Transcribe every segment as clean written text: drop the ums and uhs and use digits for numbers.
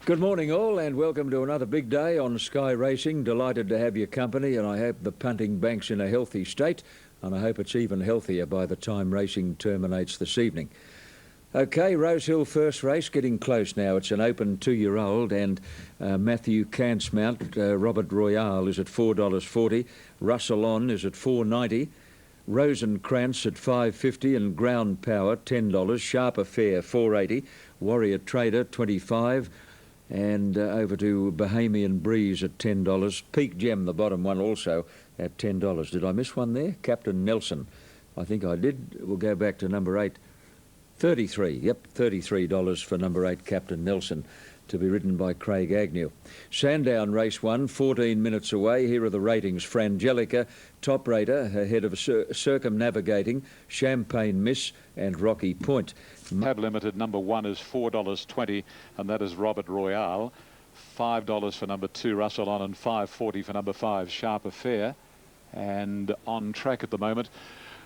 Good morning all, and welcome to another big day on Sky Racing. Delighted to have your company, and I hope the punting bank's in a healthy state, and I hope it's even healthier by the time racing terminates this evening. Okay, Rosehill first race getting close now. It's an open 2-year-old, and Matthew Cant's mount, Robert Royale, is at $4.40. Russell On is at $4.90. Rosencrantz at $5.50 and Ground Power $10. Sharp Affair $4.80. Warrior Trader $25. And over to Bahamian Breeze at $10. Peak Gem, the bottom one, also at $10. Did I miss one there? Captain Nelson. I think I did. We'll go back to number 8. 33. Yep, $33 for number 8, Captain Nelson, to be ridden by Craig Agnew. Sandown race 1, 14 minutes away. Here are the ratings. Frangelica, Top Rater, ahead of Circumnavigating, Champagne Miss and Rocky Point. Tab Limited number 1 is $4.20, and that is Robert Royale. $5 for number 2, Russell On, and $5.40 for number 5, Sharp Affair. And on track at the moment,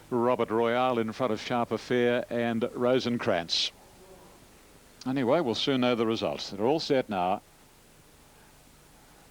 Robert Royale in front of Sharp Affair and Rosencrantz. Anyway, we'll soon know the results. They're all set now.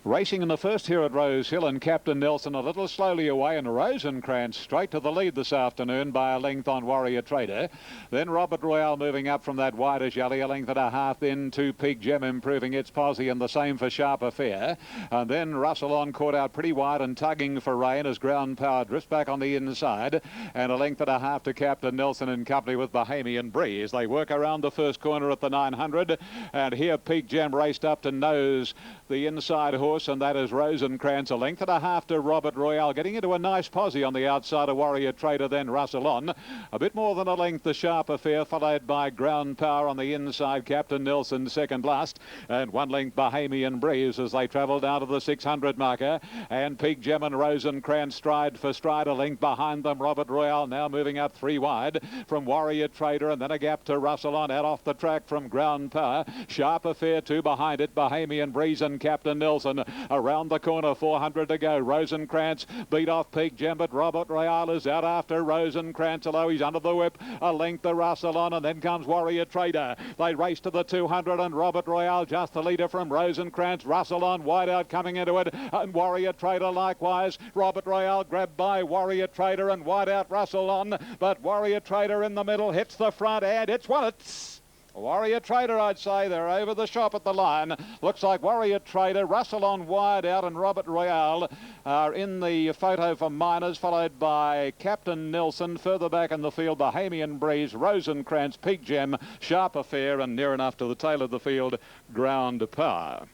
Racing in the first here at Rosehill, and Captain Nelson a little slowly away, and Rosencrantz straight to the lead this afternoon by a length on Warrior Trader. Then Robert Royale moving up from that widest yelly, a length and a half, then to Peak Gem improving its posse, and the same for Sharp Affair. And then Russell On caught out pretty wide and tugging for rain as Ground Power drifts back on the inside, and a length and a half to Captain Nelson in company with Bahamian Breeze. They work around the first corner at the 900, and here Peak Gem raced up to nose the inside horse, and that is Rosencrantz, a length and a half to Robert Royale, getting into a nice posse on the outside of Warrior Trader, then Russell On. A bit more than a length, the Sharp Affair, followed by Ground Power on the inside, Captain Nelson second last, and 1 length Bahamian Breeze as they travel down to the 600 marker, and Peak Gem and Rosencrantz stride for stride, a length behind them. Robert Royale now moving up 3 wide from Warrior Trader, and then a gap to Russell On out off the track from Ground Power. Sharp Affair 2 behind it, Bahamian Breeze and Captain Nelson. Around the corner, 400 to go. Rosencrantz beat off Peak Gem, but Robert Royale is out after Rosencrantz, although he's under the whip. A length to Russell On, and then comes Warrior Trader. They race to the 200, and Robert Royale just the leader from Rosencrantz. Russell On wide out coming into it, and Warrior Trader likewise. Robert Royale grabbed by Warrior Trader, and wide out Russell On, but Warrior Trader in the middle hits the front, and it's won it. Warrior Trader, I'd say. They're over the shop at the line. Looks like Warrior Trader, Russell On wide out, and Robert Royale are in the photo for Miners, followed by Captain Nelson. Further back in the field, Bahamian Breeze, Rosencrantz, Peak Gem, Sharp Affair, and near enough to the tail of the field, Ground Power.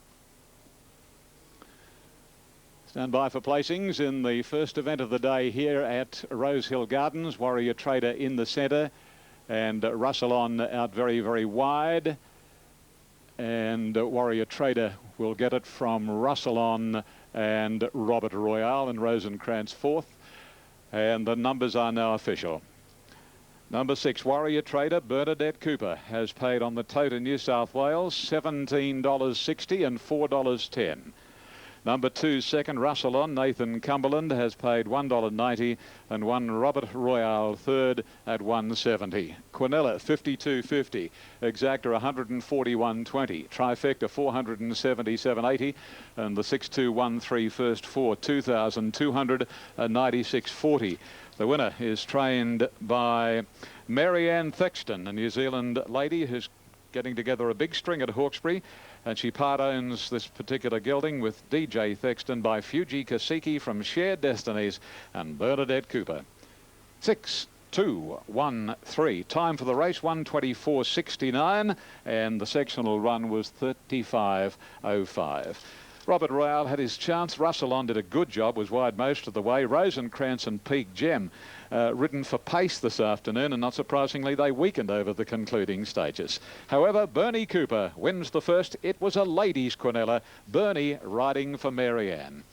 Stand by for placings in the first event of the day here at Rosehill Gardens. Warrior Trader in the centre, and Russell On out very, very wide, and Warrior Trader will get it from Russell On and Robert Royale, and Rosencrantz fourth, and the numbers are now official. Number 6, Warrior Trader, Bernadette Cooper, has paid on the tote in New South Wales $17.60 and $4.10. Number 2, second, Russell On, Nathan Cumberland, has paid $1.90, and 1 Robert Royale third at $1.70. Quinella $52.50, Exacta $141.20, Trifecta $477.80, and the 6-2-1-3 first 4 $2,296.40. The winner is trained by Marianne Thexton, a New Zealand lady who's getting together a big string at Hawkesbury, and she part owns this particular gelding with DJ Thexton by Fuji Kasiki from Shared Destinies and Bernadette Cooper. 6-2-1-3. Time for the race 1:24.69, and the sectional run was 35.05. Robert Royale had his chance. Russell On did a good job, was wide most of the way. Rosencrantz and Peak Gem ridden for pace this afternoon, and not surprisingly they weakened over the concluding stages. However, Bernie Cooper wins the first. It was a ladies' Quinella. Bernie riding for Marianne.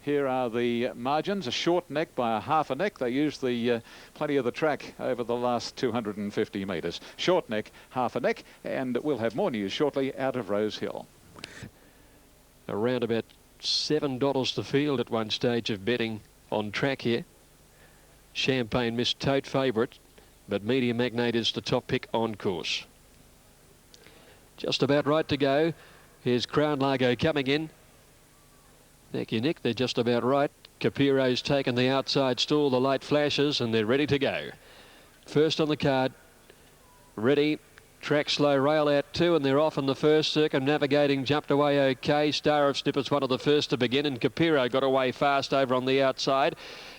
Here are the margins, a short neck by a half a neck. They used the plenty of the track over the last 250 metres. Short neck, half a neck, and we'll have more news shortly out of Rosehill. Around about $7 the field at one stage of betting on track here. Champagne Miss Tote favourite, but Media Magnate is the top pick on course. Just about right to go. Here's Crown Largo coming in. Neck your neck, they're just about right. Capiro's taken the outside stall, the light flashes, and they're ready to go. First on the card, ready. Track slow, rail out 2, and they're off in the first. Circumnavigating jumped away okay. Star of Snipper's one of the first to begin, and Capiro got away fast over on the outside.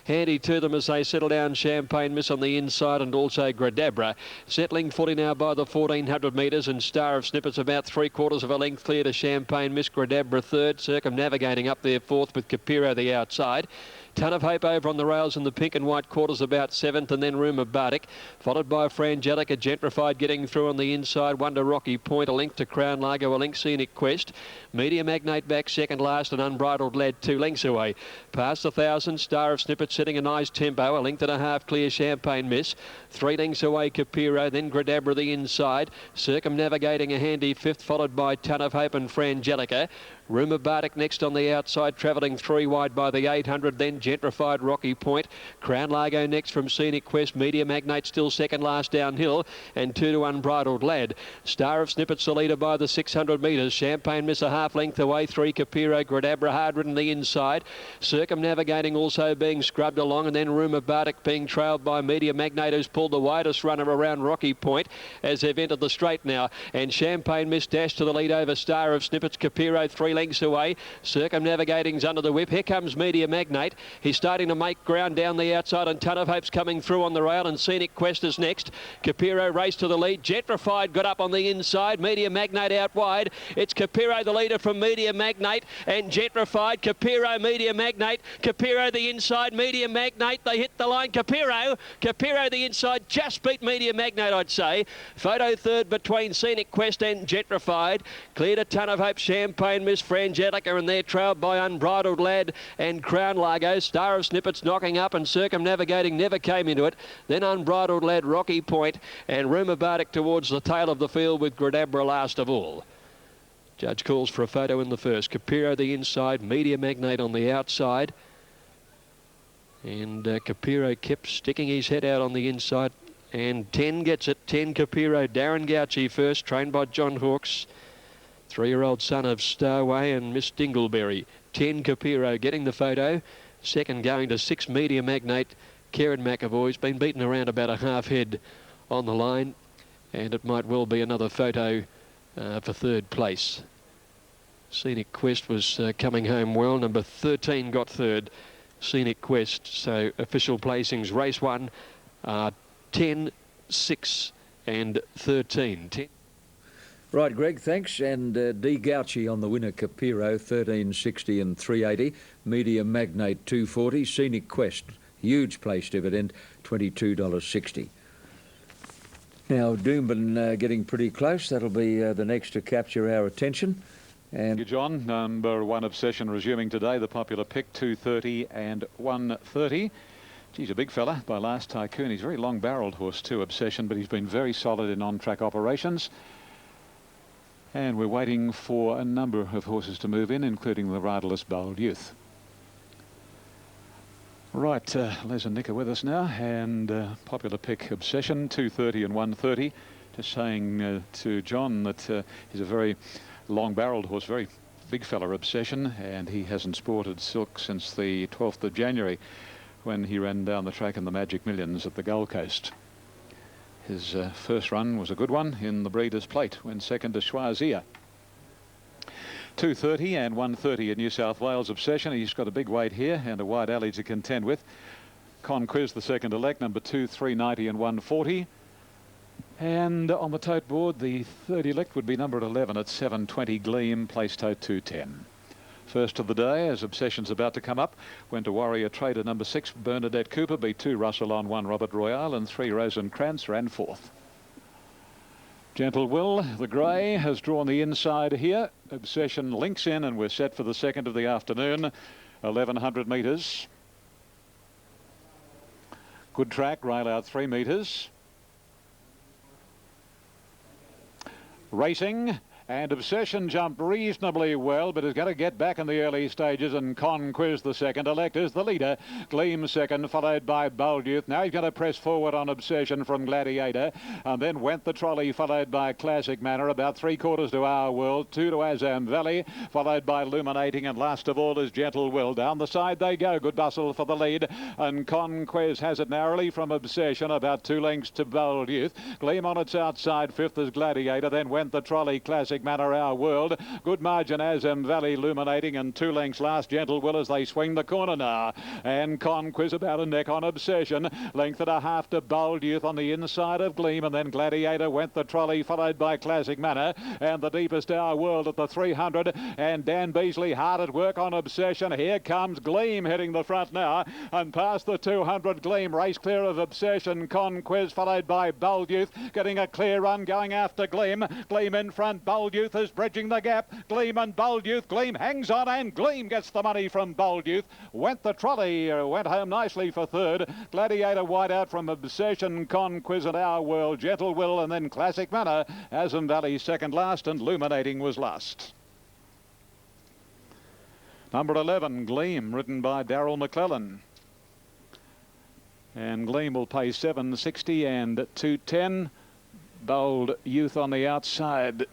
Handy to them as they settle down. Champagne Miss on the inside, and also Gradabra. Settling fully now by the 1400 metres, and Star of Snipper's about 3/4 of a length clear to Champagne Miss. Gradabra third. Circumnavigating up there fourth with Capiro the outside. Ton of Hope over on the rails in the pink and white quarters about 7th, and then Rumour Bardic, followed by Frangelica. Gentrified getting through on the inside. Wonder Rocky Point, a link to Crown Largo, a link Scenic Quest. Media Magnate back second last, and Unbridled Lad 2 lengths away. Past 1,000, Star of Snippet setting a nice tempo, a length and a half clear Champagne Miss. 3 lengths away Capiro, then Gradabra the inside. Circumnavigating a handy 5th, followed by Ton of Hope and Frangelica. Rumour Bardic next on the outside, travelling 3 wide by the 800, then Gentrified Rocky Point. Crown Largo next from Scenic Quest. Media Magnate still second last downhill, and 2 to Unbridled Lad. Star of Snippets the leader by the 600 metres. Champagne Miss a half length away, 3 Capiro. Gradabra hard ridden the inside. Circumnavigating also being scrubbed along, and then Rumour Bardic being trailed by Media Magnate, who's pulled the widest runner around Rocky Point as they've entered the straight now. And Champagne Miss dashed to the lead over Star of Snippets. Capiro 3 lengths away. Circumnavigating's under the whip. Here comes Media Magnate. He's starting to make ground down the outside, and Ton of Hope's coming through on the rail, and Scenic Quest is next. Capiro raced to the lead. Gentrified got up on the inside. Media Magnate out wide. It's Capiro the leader from Media Magnate, and Gentrified. Capiro, Media Magnate. Capiro the inside. Media Magnate. They hit the line. Capiro the inside. Just beat Media Magnate, I'd say. Photo third between Scenic Quest and Gentrified. Cleared a Ton of Hope. Champagne Miss, Frangelica, and they're trailed by Unbridled Lad and Crown Largo. Star of Snippets knocking up, and Circumnavigating never came into it. Then Unbridled Lad, Rocky Point, and Rumour Bardic towards the tail of the field with Gradabra last of all. Judge calls for a photo in the first. Capiro the inside, Media Magnate on the outside. And Capiro kept sticking his head out on the inside. And 10 gets it. 10 Capiro. Darren Gauci first, trained by John Hawkes. 3-year-old son of Starway and Miss Dingleberry. 10 Capiro getting the photo. Second going to 6 Media Magnate. Kieran McAvoy's been beaten around about a half head on the line. And it might well be another photo for third place. Scenic Quest was coming home well. Number 13 got third. Scenic Quest. So official placings. Race 1, 10, 6 and 13. 10. Right, Greg, thanks. And D. Gauci on the winner, Capiro, 1360 and 380. Media Magnate, 240. Scenic Quest, huge place dividend, $22.60. Now, Doomben getting pretty close. That'll be the next to capture our attention. And Thank you, John. Number 1 Obsession resuming today. The popular pick, 230 and 130. Geez, a big fella by Last Tycoon. He's a very long-barreled horse too, Obsession, but he's been very solid in on-track operations. And we're waiting for a number of horses to move in, including the riderless Bold Youth. Right, Les and Nick are with us now, and popular pick Obsession, 230 and 130. Just saying to John that he's a very long-barreled horse, very big fella, Obsession, and he hasn't sported silk since the 12th of January when he ran down the track in the Magic Millions at the Gold Coast. His first run was a good one in the Breeders' Plate, when second to Choisir. 230 and 130 in New South Wales. Obsession, he's got a big weight here and a wide alley to contend with. Conquiz, the second elect, number 2, 390 and 140. And on the tote board, the third elect would be number 11 at 720 Gleam, place tote 210. First of the day, as Obsession's about to come up, went to Warrior Trader number 6, Bernadette Cooper, beat 2 Russell on 1 Robert Royale, and 3 Rosencrantz ran fourth. Gentle Will, the grey, has drawn the inside here. Obsession links in, and we're set for the second of the afternoon, 1100 metres. Good track, rail out 3 metres. Racing. And Obsession jumped reasonably well, but is going to get back in the early stages. And Conquiz the second. Electors the leader. Gleam second, followed by Bold Youth. Now he's going to press forward on Obsession from Gladiator. And then Went the Trolley, followed by Classic Manor. About 3/4 to Our World. 2 to Azam Valley, followed by Illuminating. And last of all is Gentle Will. Down the side they go. Good Bustle for the lead. And Conquiz has it narrowly from Obsession. About 2 lengths to Bold Youth. Gleam on its outside. 5th is Gladiator. Then Went the Trolley, Classic Manor, Our World. Good margin, Azam Valley, Illuminating, and 2 lengths last, Gentle Will, as they swing the corner now. And Conquiz about a neck on Obsession. Length and a half to Bold Youth on the inside of Gleam, and then Gladiator, Went the Trolley, followed by Classic Manor, and the deepest Our World at the 300. And Dan Beasley hard at work on Obsession. Here comes Gleam hitting the front now, and past the 200, Gleam race clear of Obsession. Conquiz followed by Bold Youth, getting a clear run going after Gleam. Gleam in front, Bold Youth is bridging the gap. Gleam and Bold Youth. Gleam hangs on, and Gleam gets the money from Bold Youth. Went the Trolley, went home nicely for third. Gladiator wide out from Obsession, Conquiz and Our World, Gentle Will, and then Classic Manor. Azam Valley second last, and Illuminating was last. Number 11, Gleam, ridden by Darryl McClellan. And Gleam will pay $7.60 and $2.10. Bold Youth on the outside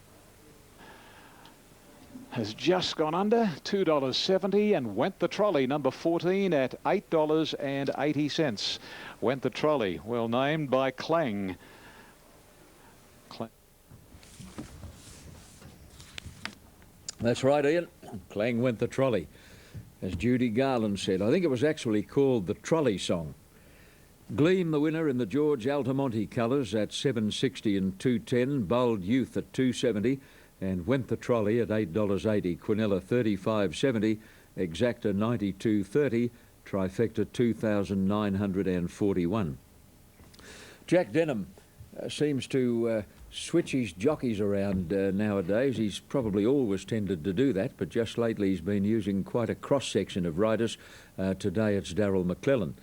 has just gone under, $2.70, and Went the Trolley, number 14, at $8.80. Went the Trolley, well named by Clang. That's right, Ian. Clang Went the Trolley, as Judy Garland said. I think it was actually called the Trolley Song. Gleam, the winner in the George Altamonte colours, at $7.60 and $2.10. Bold Youth at $2.70, and Went the Trolley at $8.80. Quinella $35.70. Exacta $92.30. Trifecta $2,941. Jack Denham seems to switch his jockeys around nowadays. He's probably always tended to do that, but just lately he's been using quite a cross-section of riders. Today it's Darryl McClellan.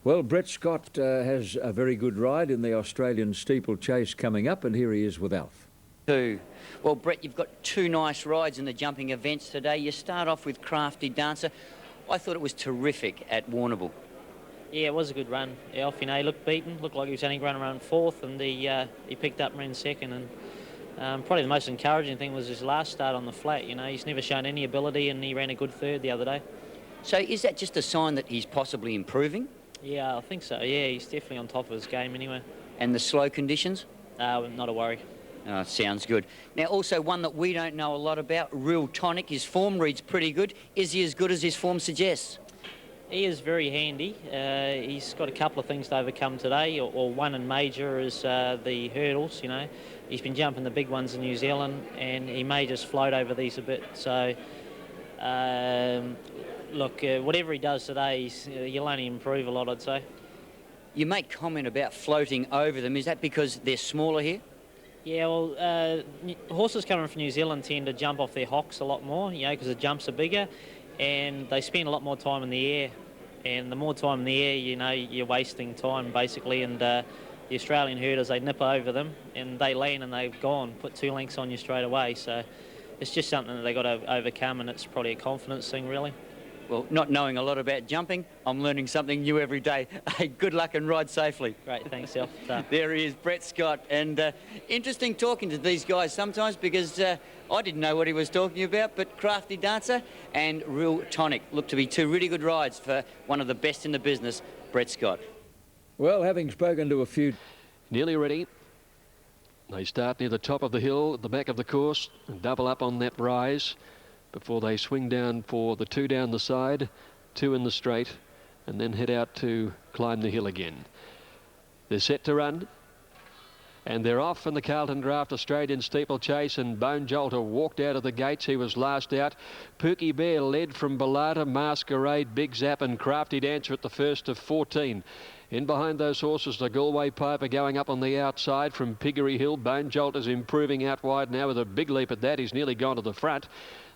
Well, Brett Scott has a very good ride in the Australian Steeple Chase coming up, and here he is with Alf. Well, Brett, you've got 2 nice rides in the jumping events today. You start off with Crafty Dancer. I thought it was terrific at Warrnambool. Yeah, it was a good run. Alf, you know, he looked beaten. Looked like he was only running around 4th, and he picked up and ran 2nd. And probably the most encouraging thing was his last start on the flat. You know, he's never shown any ability, and he ran a good 3rd the other day. So is that just a sign that he's possibly improving? Yeah, I think so. Yeah, he's definitely on top of his game anyway. And the slow conditions? Not a worry. Sounds good. Now, also one that we don't know a lot about, Real Tonic. His form reads pretty good. Is he as good as his form suggests? He is very handy. He's got a couple of things to overcome today, or one in major is the hurdles, you know. He's been jumping the big ones in New Zealand, and he may just float over these a bit. So, look, whatever he does today, he'll only improve a lot, I'd say. You make comment about floating over them. Is that because they're smaller here? Yeah, well, horses coming from New Zealand tend to jump off their hocks a lot more, you know, because the jumps are bigger, and they spend a lot more time in the air. And the more time in the air, you know, you're wasting time, basically. And the Australian herders, they nip over them, and they land and they've gone, put 2 lengths on you straight away. So it's just something that they've got to overcome, and it's probably a confidence thing, really. Well, not knowing a lot about jumping, I'm learning something new every day. Hey, good luck and ride safely. Great, thanks, Alf. There he is, Brett Scott. And interesting talking to these guys sometimes, because I didn't know what he was talking about, but Crafty Dancer and Real Tonic look to be 2 really good rides for one of the best in the business, Brett Scott. Well, having spoken to a few... Nearly ready. They start near the top of the hill at the back of the course and double up on that rise before they swing down for the 2 down the side, 2 in the straight, and then head out to climb the hill again. They're set to run, and they're off in the Carlton Draft Australian Steeple Chase, and Bone Jolter walked out of the gates. He was last out. Pookie Bear led from Bellata, Masquerade, Big Zap and Crafty Dancer at the first of 14. In behind those horses, the Galway Piper going up on the outside from Piggery Hill. Bone Jolter's improving out wide now with a big leap at that. He's nearly gone to the front.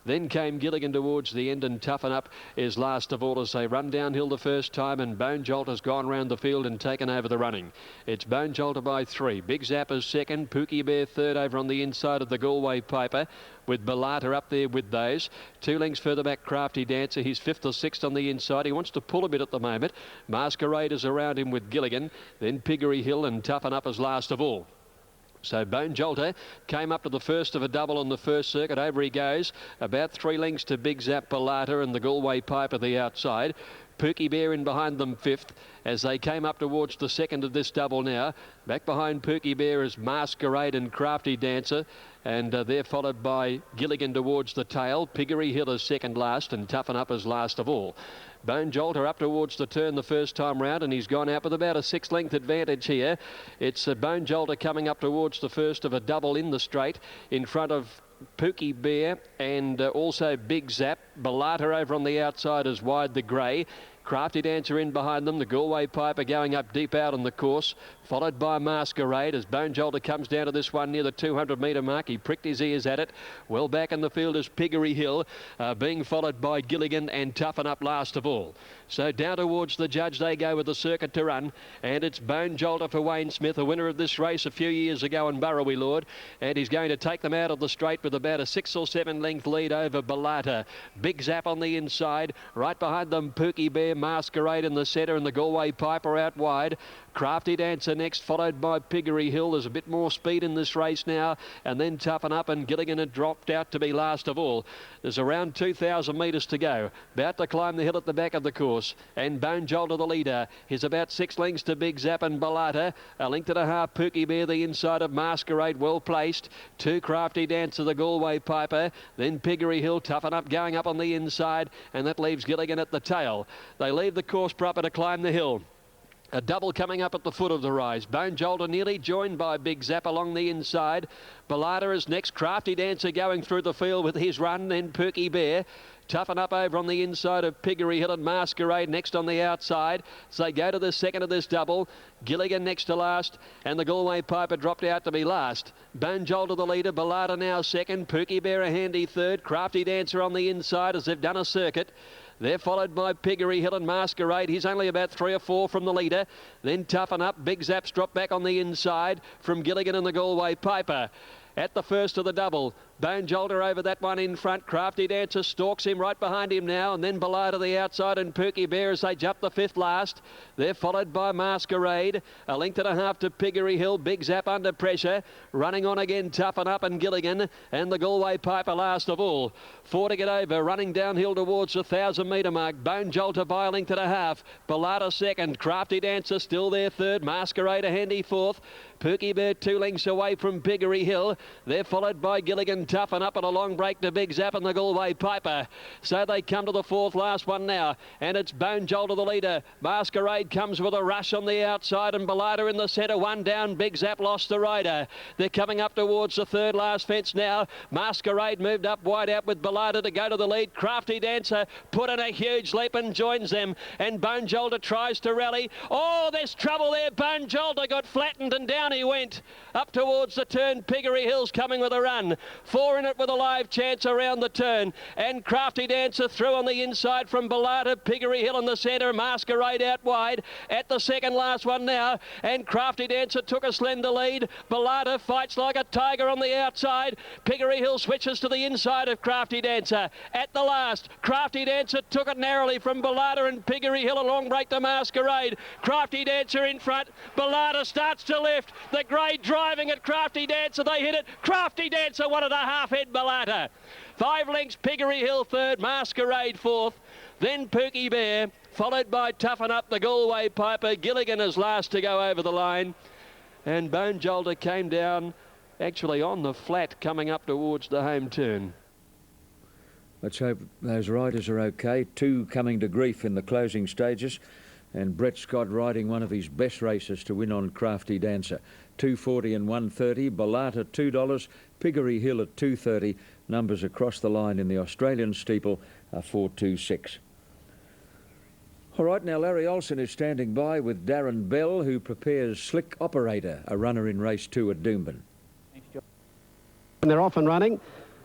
Then came Gilligan towards the end, and Toughen Up is last of all as they run downhill the first time, and Bone Jolt has gone round the field and taken over the running. It's Bone Jolter by 3. Big Zapper's second. Pookie Bear third over on the inside of the Galway Piper, with Belata up there with those. 2 lengths further back, Crafty Dancer. He's 5th or 6th on the inside. He wants to pull a bit at the moment. Masquerade is around him with Gilligan. Then Piggery Hill, and Toughen Up as last of all. So Bone Jolter came up to the first of a double on the first circuit. Over he goes. About 3 lengths to Big Zap, Belata, and the Galway Piper the outside. Pookie Bear in behind them 5th as they came up towards the second of this double now. Back behind Pookie Bear is Masquerade and Crafty Dancer, and they're followed by Gilligan towards the tail. Piggery Hill is second last, and Toughen Up is last of all. Bone Jolter up towards the turn the first time round, and he's gone out with about a 6-length advantage here. It's Bone Jolter coming up towards the first of a double in the straight in front of Pookie Bear and also Big Zap. Belata over on the outside is wide the grey. Crafty Dancer in behind them. The Galway Piper going up deep out on the course, followed by Masquerade as Bone Jolter comes down to this one near the 200-metre mark. He pricked his ears at it. Well back in the field is Piggery Hill, being followed by Gilligan and Toughen Up last of all. So down towards the judge they go with the circuit to run, and it's Bone Jolter for Wayne Smith, a winner of this race a few years ago in Burrawy Lord, and he's going to take them out of the straight with about a 6 or 7 length lead over Belata. Big Zap on the inside, right behind them Pookie Bear, Masquerade in the centre, and the Galway Piper out wide. Crafty Dancer next, followed by Piggery Hill. There's a bit more speed in this race now, and then Toughen Up, and Gilligan had dropped out to be last of all. There's around 2,000 metres to go. About to climb the hill at the back of the course, and Bone Jolter the leader. He's about 6 lengths to Big Zap and Belata. A length and a half Pookie Bear the inside of Masquerade, well placed. 2 Crafty Dancer, the Galway Piper. Then Piggery Hill, Toughen Up going up on the inside, and that leaves Gilligan at the tail. They leave the course proper to climb the hill. A double coming up at the foot of the rise. Bone Jolter nearly joined by Big Zap along the inside. Belata is next. Crafty Dancer going through the field with his run. Then Pookie Bear. Toughen Up over on the inside of Piggery Hill, and Masquerade next on the outside. So they go to the second of this double. Gilligan next to last, and the Galway Piper dropped out to be last. Bone Jolter the leader, Belata now second. Pookie Bear a handy third. Crafty Dancer on the inside as they've done a circuit. They're followed by Piggery Hill and Masquerade. He's only about 3 or 4 from the leader. Then Toughen Up. Big Zap's drop back on the inside from Gilligan and the Galway Piper. At the first of the double, Bone Jolter over that one in front. Crafty Dancer stalks him right behind him now, and then Belata the outside, and Pookie Bear as they jump the 5th last. They're followed by Masquerade. A length and a half to Piggery Hill. Big Zap under pressure. Running on again, Toughen Up and Gilligan, and the Galway Piper last of all. 4 to get over, running downhill towards the 1,000-metre mark. Bone Jolter by a length and a half. Belata second. Crafty Dancer still there third. Masquerade a handy 4th. Pookie Bear 2 lengths away from Piggery Hill. They're followed by Gilligan, Toughen Up, and a long break to Big Zap and the Galway Piper. So they come to the 4th last one now, and it's Bone Jolter the leader. Masquerade comes with a rush on the outside, and Belata in the centre. 1 down, Big Zap lost the rider. They're coming up towards the 3rd last fence now. Masquerade moved up wide out with Belata to go to the lead. Crafty Dancer put in a huge leap and joins them, and Bone Jolter tries to rally. Oh, there's trouble there. Bone Jolter got flattened, and down he went up towards the turn. Piggery Hill's coming with a run. 4 in it with a live chance around the turn, and Crafty Dancer through on the inside from Belata. Piggery Hill in the centre. Masquerade out wide at the second last one now, and Crafty Dancer took a slender lead. Belata fights like a tiger on the outside. Piggery Hill switches to the inside of Crafty Dancer. At the last, Crafty Dancer took it narrowly from Belata, and Piggery Hill a long break to Masquerade. Crafty Dancer in front. Belata starts to lift. The grey driving at Crafty Dancer. They hit it. Crafty Dancer 1.5 head Belata. 5 lengths Piggery Hill third. Masquerade 4th. Then Pookie Bear, followed by Toughen Up, the Galway Piper. Gilligan is last to go over the line. And Bone Jolter came down actually on the flat coming up towards the home turn. Let's hope those riders are okay. 2 coming to grief in the closing stages, and Brett Scott riding one of his best races to win on Crafty Dancer. 2.40 and 1.30. Belata $2. Piggery Hill at 2.30. Numbers across the line in the Australian Steeple are 4.26. All right, now Larry Olsen is standing by with Darren Bell, who prepares Slick Operator, a runner in race 2 at Doomben. And they're off and running.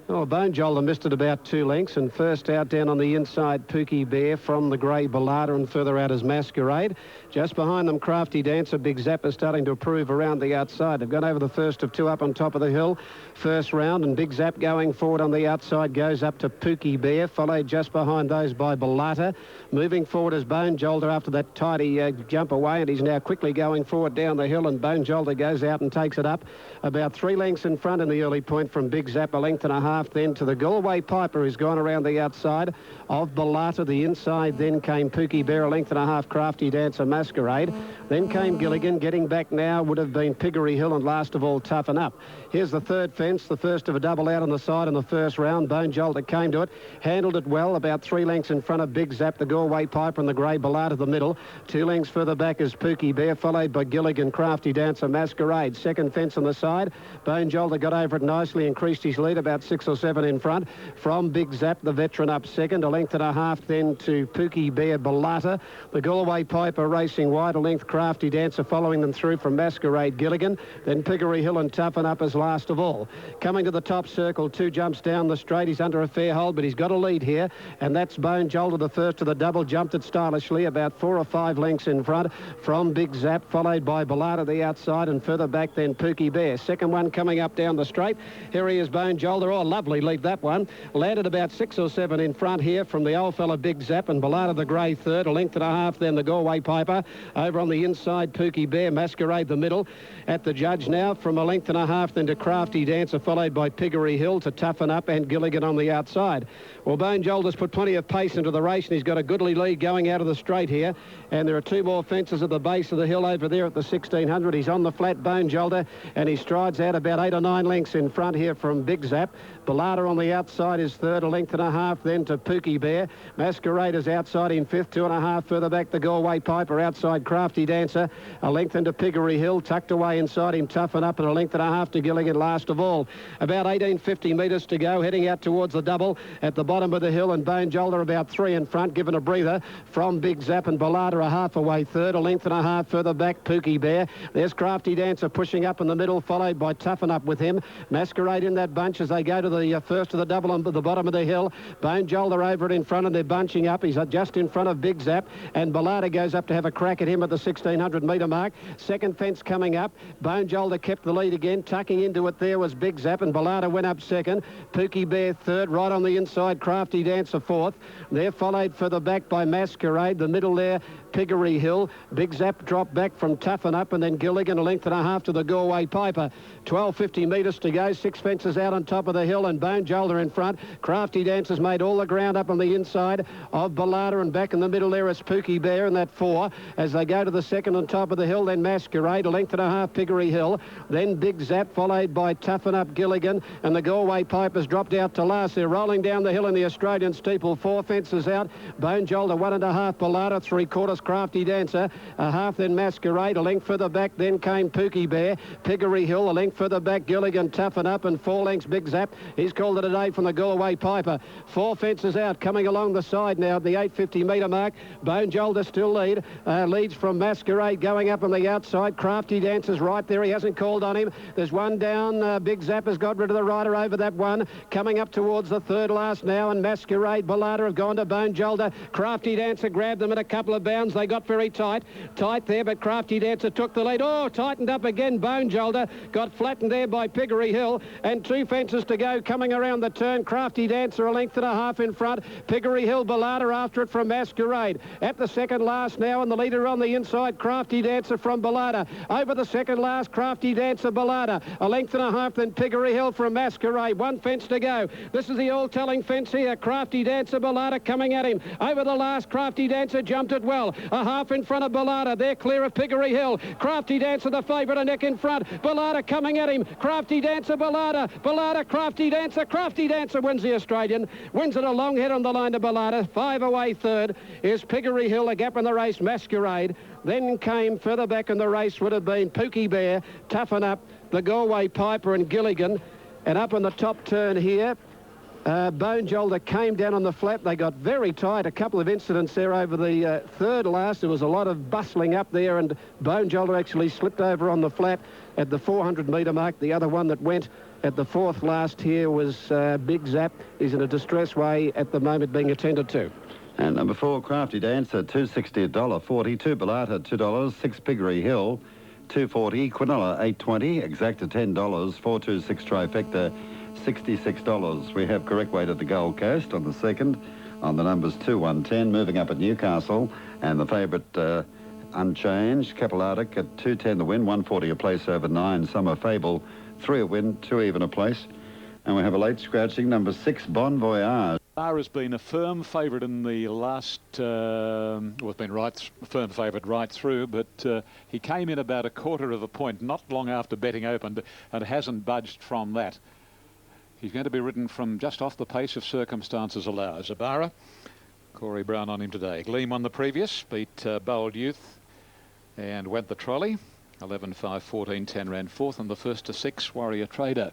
Oh, Bone Jolder missed it about 2 lengths, and first out down on the inside, Pookie Bear from the grey Ballada, and further out is Masquerade. Just behind them, Crafty Dancer, Big Zap is starting to improve around the outside. They've gone over the first of 2 up on top of the hill, first round, and Big Zap going forward on the outside goes up to Pookie Bear, followed just behind those by Ballata. Moving forward is Bone Jolder after that tidy jump away, and he's now quickly going forward down the hill, and Bone Jolder goes out and takes it up about 3 lengths in front in the early point from Big Zap, a length and a half then to the Galway Piper, who's gone around the outside of Ballata. The inside then came Pookie Bear, a length and a half, Crafty Dancer, Masquerade. Then came Gilligan. Getting back now would have been Piggery Hill, and last of all, Toughen Up. Here's the third fence, the first of a double out on the side in the first round. Bone Jolter came to it, handled it well, about 3 lengths in front of Big Zap, the Galway Piper, and the grey Ballata the middle. 2 lengths further back is Pookie Bear, followed by Gilligan, Crafty Dancer, Masquerade. Second fence on the side. Bone Jolter got over it nicely, increased his lead about 6 or 7 in front from Big Zap, the veteran, up second. A length and a half then to Pookie Bear, Ballata. The Galway Piper racing wide, a length, Crafty Dancer following them through from Masquerade, Gilligan. Then Piggery Hill and Toughen Up as last of all. Coming to the top circle, 2 jumps down the straight. He's under a fair hold, but he's got a lead here, and that's Bone Jolter, the first of the double. Jumped it stylishly, about 4 or 5 lengths in front from Big Zap, followed by Ballata the outside, and further back then Pookie Bear. Second one coming up down the straight. Here he is, Bone Jolter. Oh, lovely lead that one. Landed about 6 or 7 in front here from the old fella Big Zap, and Ballata the grey third. A length and a half then the Galway Piper. Over on the inside, Pookie Bear, Masquerade the middle. At the judge now, from a length and a half then to Crafty Dancer, followed by Piggery Hill, to Toughen Up and Gilligan on the outside. Well, Bone Jolter's put plenty of pace into the race, and he's got a goodly lead going out of the straight here. And there are 2 more fences at the base of the hill over there at the 1600. He's on the flat, Bone Jolter, and he strides out about 8 or 9 lengths in front here from Big Zap. Ballata on the outside is third, a length and a half then to Pookie Bear. Masquerade is outside in fifth, 2.5 further back the Galway Piper, outside Crafty Dancer, a length into Piggery Hill, tucked away inside him Toughen Up, and a length and a half to Gilligan last of all. About 1850 metres to go, heading out towards the double at the bottom of the hill, and Bone Jolter about 3 in front, given a breather from Big Zap, and Ballata a half away third, a length and a half further back Pookie Bear. There's Crafty Dancer pushing up in the middle, followed by Toughen Up with him. Masquerade in that bunch as they go to the first of the double on the bottom of the hill. Bone Jolter over it in front, and they're bunching up. He's just in front of Big Zap, and Ballata goes up to have a crack at him at the 1600 metre mark. Second fence coming up. Bone Jolter kept the lead again. Tucking into it there was Big Zap, and Ballata went up second. Pookie Bear third, right on the inside, Crafty Dancer fourth. They're followed further back by Masquerade. The middle there, Piggery Hill. Big Zap dropped back from Toughen Up, and then Gilligan, a length and a half to the Galway Piper. 1250 metres to go, 6 fences out on top of the hill, and Bone Jolter in front. Crafty Dancer's made all the ground up on the inside of Ballata, and back in the middle there is Pookie Bear in that 4 as they go to the second on top of the hill. Then Masquerade, a length and a half Piggery Hill, then Big Zap, followed by Toughen Up, Gilligan, and the Galway Piper's dropped out to last. They're rolling down the hill in the Australian Steeple, 4 fences out. Bone Jolter 1.5, Ballata 3/4, Crafty Dancer a half, then Masquerade, a length further back then came Pookie Bear. Piggery Hill, a length further back Gilligan, Toughen Up, and 4 lengths Big Zap. He's called it a day from the Galway Piper. 4 fences out, coming along the side now at the 850 metre mark. Bone Jolter still leads from Masquerade going up on the outside. Crafty Dancer's right there, he hasn't called on him. There's one down, Big Zap has got rid of the rider over that one. Coming up towards the third last now, and Masquerade, Ballata have gone to Bone Jolter. Crafty Dancer grabbed them at a couple of bounds. They got very tight there, but Crafty Dancer took the lead. Oh, tightened up again. Bone Jolter got flattened there by Piggery Hill, and 2 fences to go coming around the turn. Crafty Dancer a length and a half in front. Piggery Hill, Ballata after it from Masquerade. At the second last now, and the leader on the inside, Crafty Dancer from Ballata. Over the second last, Crafty Dancer, Ballata. A length and a half, then Piggery Hill from Masquerade. 1 fence to go. This is the all-telling fence here. Crafty Dancer, Ballata coming at him. Over the last, Crafty Dancer jumped it well. A half in front of Ballata. They're clear of Piggery Hill. Crafty Dancer, the favourite, a neck in front. Ballata coming at him. Crafty Dancer, Ballata. Ballata, Crafty Dancer. Crafty Dancer wins the Australian. Wins it a long head on the line to Ballata. 5 away third is Piggery Hill. A gap in the race, Masquerade. Then came further back in the race would have been Pookie Bear, Toughen Up, the Galway Piper and Gilligan. And up on the top turn here, Bone Jolder came down on the flat. They got very tight. A couple of incidents there over the third last. There was a lot of bustling up there, and Bone Jolder actually slipped over on the flat at the 400-metre mark. The other one that went at the fourth last here was Big Zap. He's in a distress way at the moment, being attended to. And number 4, Crafty Dancer, $2.60, $1.40. 2 Bellata, $2. 6 Piggery Hill, $2.40. Quinella, $8.20. Exacta, $10. 426 Trifecta, $66. We have correct weight at the Gold Coast on the second, on the numbers 2, 1, 10, moving up at Newcastle, and the favourite unchanged, Capillardic at 2.10 the win, 1.40 a place over 9, Summer Fable, 3 a win, 2 even a place. And we have a late scratching, number 6, Bon Voyage. Bar has been a firm favourite in the last, well, it's been firm favourite right through, but he came in about a quarter of a point not long after betting opened and hasn't budged from that. He's going to be ridden from just off the pace if circumstances allow. Zabara, Corey Brown on him today. Gleam on the previous, beat Bold Youth and went the trolley. 11, 5, 14, 10 ran fourth, and the first to 6, Warrior Trader.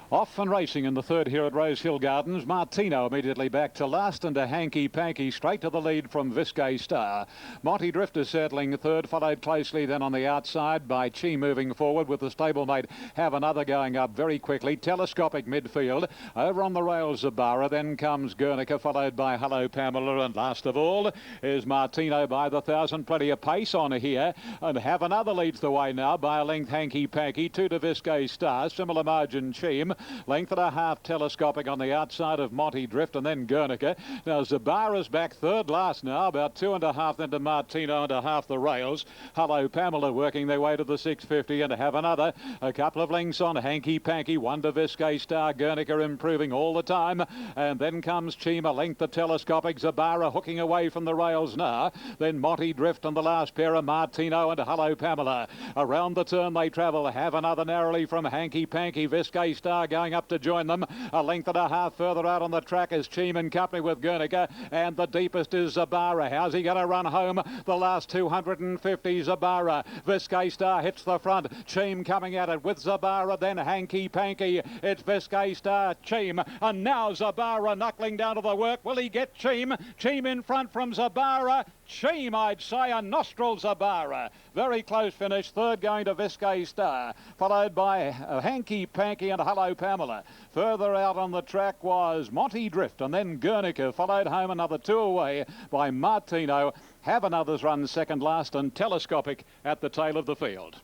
Off and racing in the third here at Rosehill Gardens. Martino immediately back to last, and a Hanky Panky straight to the lead from Viscay Star. Monty Drifter settling third, followed closely then on the outside by Chi moving forward with the stablemate Have Another going up very quickly. Telescopic midfield. Over on the rails Zabara, then comes Guernica, followed by Hello Pamela, and last of all is Martino by the 1,000. Plenty of pace on here, and Have Another leads the way now by a length. Hanky Panky, 2 to Viscay Star, similar margin Cheam. Length and a half Telescopic on the outside of Monty Drift, and then Guernica. Now Zabara's back third last now, about 2.5 then to Martino and a half the rails. Hello Pamela working their way to the 650, and Have Another. A couple of lengths on Hanky Panky, 1 to Viscay Star. Guernica improving all the time, and then comes Chima, length the Telescopic. Zabara hooking away from the rails now. Then Monty Drift and the last pair of Martino and Hello Pamela. Around the turn they travel. Have Another narrowly from Hanky Panky. Viscay Star going up to join them. A length and a half further out on the track is Cheam in company with Guernica, and the deepest is Zabara. How's he going to run home? The last 250 Zabara. Viscay Star hits the front. Cheam coming at it with Zabara, then Hanky Panky. It's Viscay Star, Cheam, and now Zabara knuckling down to the work. Will he get Cheam? Cheam in front from Zabara. Cheam, I'd say, a nostril Zabara. Very close finish. Third going to Viscay Star, followed by Hanky Panky and Hello Pamela. Further out on the track was Monty Drift, and then Guernica, followed home another 2 away by Martino. Have Another's run second last, and Telescopic at the tail of the field.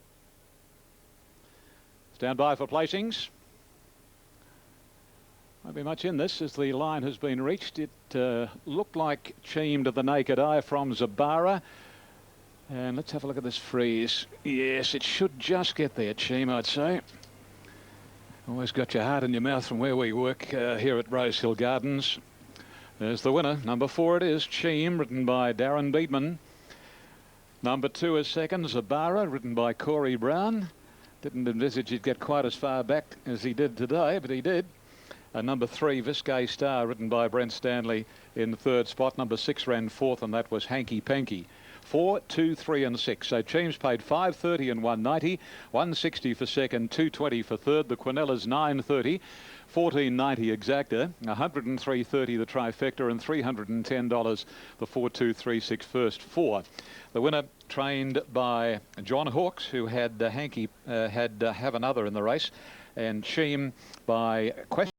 Stand by for placings. Won't be much in this as the line has been reached. It looked like Cheam to the naked eye from Zabara. And let's have a look at this freeze. Yes, it should just get there, Cheam, I'd say. Always got your heart in your mouth from where we work here at Rosehill Gardens. There's the winner. Number 4 it is, Cheam, ridden by Darren Beatman. Number 2 is second, Zabara, ridden by Corey Brown. Didn't envisage he'd get quite as far back as he did today, but he did. Number 3, Viscay Star, ridden by Brent Stanley in the third spot. Number 6 ran fourth, and that was Hanky Panky. 4, 2, 3 and 6. So Cheam's paid $5.30 and $1.90, $1.60 for second, $2.20 for third. The Quinellas $9.30, $14.90 Exacta, $103.30 the Trifecta, and $310 the 4-2-3-6 first 4. The winner trained by John Hawkes, who had Have Another in the race, and Cheam by Question.